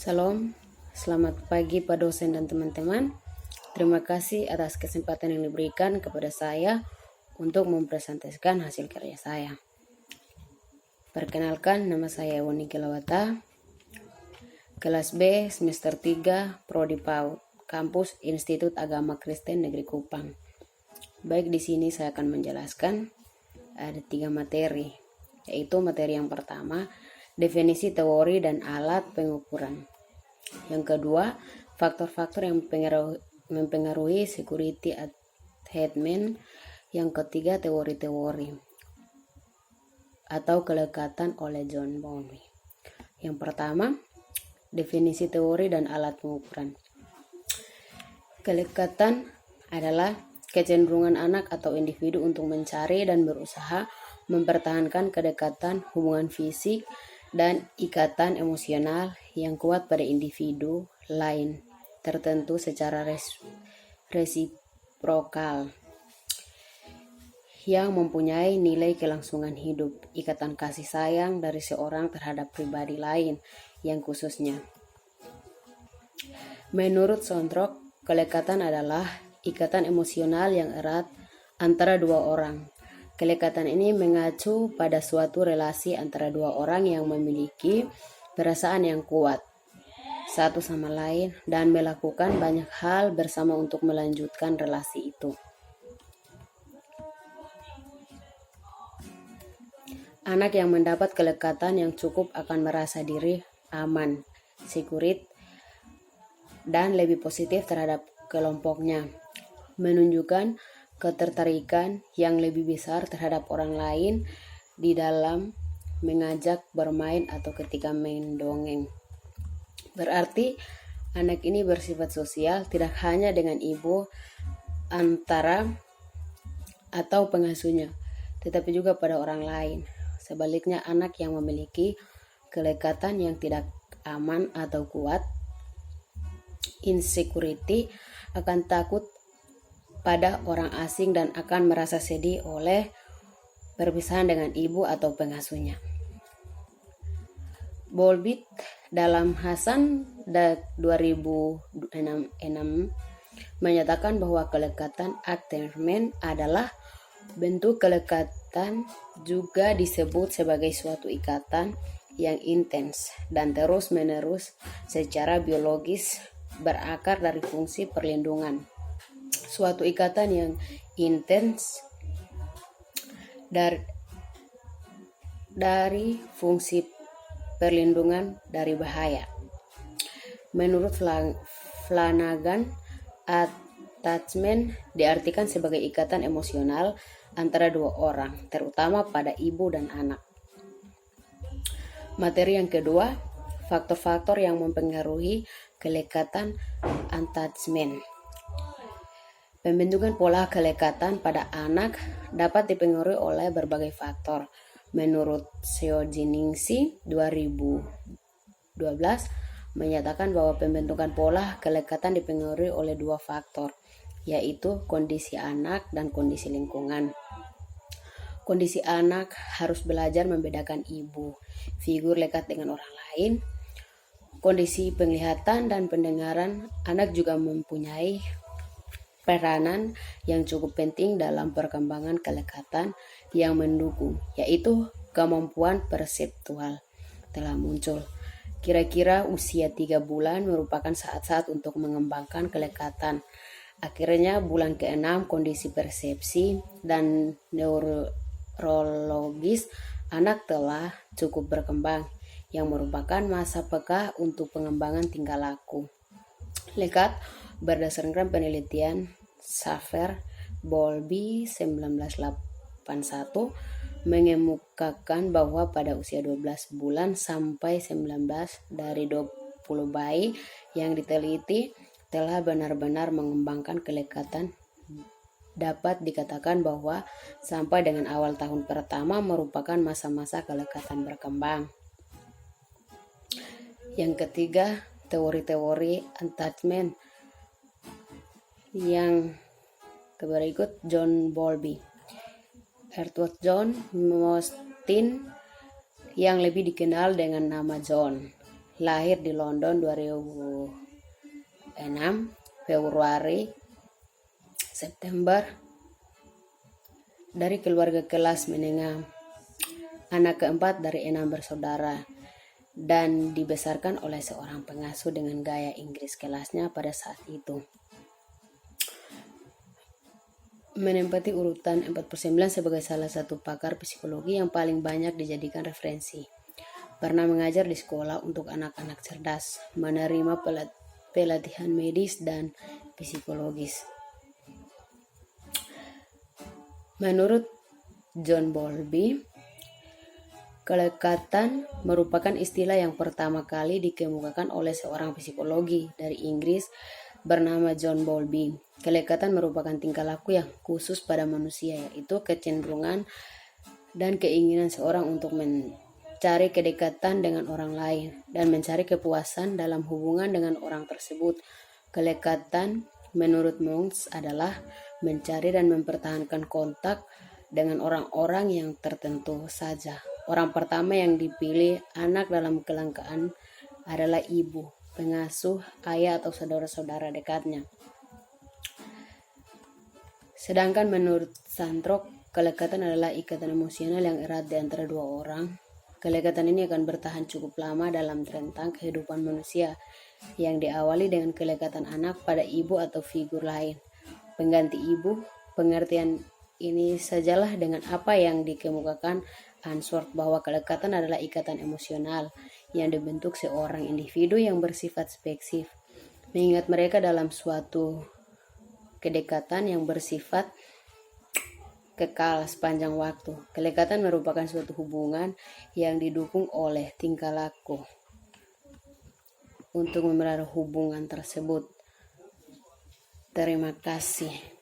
Salam, selamat pagi Pak dosen dan teman-teman. Terima kasih atas kesempatan yang diberikan kepada saya untuk mempresentasikan hasil karya saya. Perkenalkan, nama saya Woni Kelawata, kelas B, semester 3, Prodi PAUD, Kampus Institut Agama Kristen Negeri Kupang. Baik, di sini saya akan menjelaskan ada 3 materi, yaitu materi yang pertama, definisi teori dan alat pengukuran. Yang kedua, faktor-faktor yang mempengaruhi security attainment. Yang ketiga, teori-teori atau kelekatan oleh John Bowlby. Yang pertama, definisi teori dan alat pengukuran. Kelekatan adalah kecenderungan anak atau individu untuk mencari dan berusaha mempertahankan kedekatan, hubungan fisik, dan ikatan emosional yang kuat pada individu lain tertentu secara resiprokal yang mempunyai nilai kelangsungan hidup, ikatan kasih sayang dari seorang terhadap pribadi lain yang khususnya. Menurut Sontrok, kelekatan adalah ikatan emosional yang erat antara dua orang. Kelekatan ini mengacu pada suatu relasi antara dua orang yang memiliki perasaan yang kuat satu sama lain dan melakukan banyak hal bersama untuk melanjutkan relasi itu. Anak yang mendapat kelekatan yang cukup akan merasa diri aman, sekurit, dan lebih positif terhadap kelompoknya, menunjukkan ketertarikan yang lebih besar terhadap orang lain di dalam mengajak bermain atau ketika mendongeng. Berarti anak ini bersifat sosial tidak hanya dengan ibu antara atau pengasuhnya, tetapi juga pada orang lain. Sebaliknya, anak yang memiliki kelekatan yang tidak aman atau kuat, insecurity, akan takut pada orang asing dan akan merasa sedih oleh perpisahan dengan ibu atau pengasuhnya. Bowlby dalam Hasan 2006 menyatakan bahwa kelekatan attachment adalah bentuk kelekatan, juga disebut sebagai suatu ikatan yang intens dan terus-menerus secara biologis berakar dari fungsi perlindungan. Suatu ikatan yang intens dari fungsi perlindungan dari bahaya. Menurut Flanagan, attachment diartikan sebagai ikatan emosional antara dua orang, terutama pada ibu dan anak. Materi yang kedua, faktor-faktor yang mempengaruhi kelekatan attachment. Pembentukan pola kelekatan pada anak dapat dipengaruhi oleh berbagai faktor. Menurut Siojiningsi 2012 menyatakan bahwa pembentukan pola kelekatan dipengaruhi oleh 2 faktor, yaitu kondisi anak dan kondisi lingkungan. Kondisi anak harus belajar membedakan ibu, figur lekat dengan orang lain. Kondisi penglihatan dan pendengaran, anak juga mempunyai peranan yang cukup penting dalam perkembangan kelekatan yang mendukung, yaitu kemampuan perseptual telah muncul. Kira-kira usia 3 bulan merupakan saat-saat untuk mengembangkan kelekatan. Akhirnya bulan ke-6 kondisi persepsi dan neurologis anak telah cukup berkembang, yang merupakan masa peka untuk pengembangan tingkah laku. Lekat berdasarkan penelitian Safer Bowlby 1981 mengemukakan bahwa pada usia 12 bulan sampai 19 dari 20 bayi yang diteliti telah benar-benar mengembangkan kelekatan. Dapat dikatakan bahwa sampai dengan awal tahun pertama merupakan masa-masa kelekatan berkembang. Yang ketiga, teori-teori attachment. Yang berikut, John Bowlby, Edward John Mostyn yang lebih dikenal dengan nama John, lahir di London 2006, Februari, September, dari keluarga kelas menengah, anak keempat dari 6 bersaudara, dan dibesarkan oleh seorang pengasuh dengan gaya Inggris kelasnya pada saat itu. Menempati urutan 4/9 sebagai salah satu pakar psikologi yang paling banyak dijadikan referensi. Pernah mengajar di sekolah untuk anak-anak cerdas, menerima pelatihan medis dan psikologis. Menurut John Bowlby, kelekatan merupakan istilah yang pertama kali dikemukakan oleh seorang psikologi dari Inggris bernama John Bowlby. Kelekatan merupakan tingkah laku yang khusus pada manusia, yaitu kecenderungan dan keinginan seorang untuk mencari kedekatan dengan orang lain dan mencari kepuasan dalam hubungan dengan orang tersebut. Kelekatan menurut Monks adalah mencari dan mempertahankan kontak dengan orang-orang yang tertentu saja. Orang pertama yang dipilih anak dalam kelangkaan adalah ibu, pengasuh, ayah atau saudara-saudara dekatnya. Sedangkan menurut Santrok, kelekatan adalah ikatan emosional yang erat di antara dua orang. Kelekatan ini akan bertahan cukup lama dalam rentang kehidupan manusia yang diawali dengan kelekatan anak pada ibu atau figur lain pengganti ibu. Pengertian ini sajalah dengan apa yang dikemukakan Answorth bahwa kelekatan adalah ikatan emosional yang dibentuk seorang individu yang bersifat spesifik, mengingat mereka dalam suatu kedekatan yang bersifat kekal sepanjang waktu. Kelekatan merupakan suatu hubungan yang didukung oleh tingkah laku untuk memelihara hubungan tersebut. Terima kasih.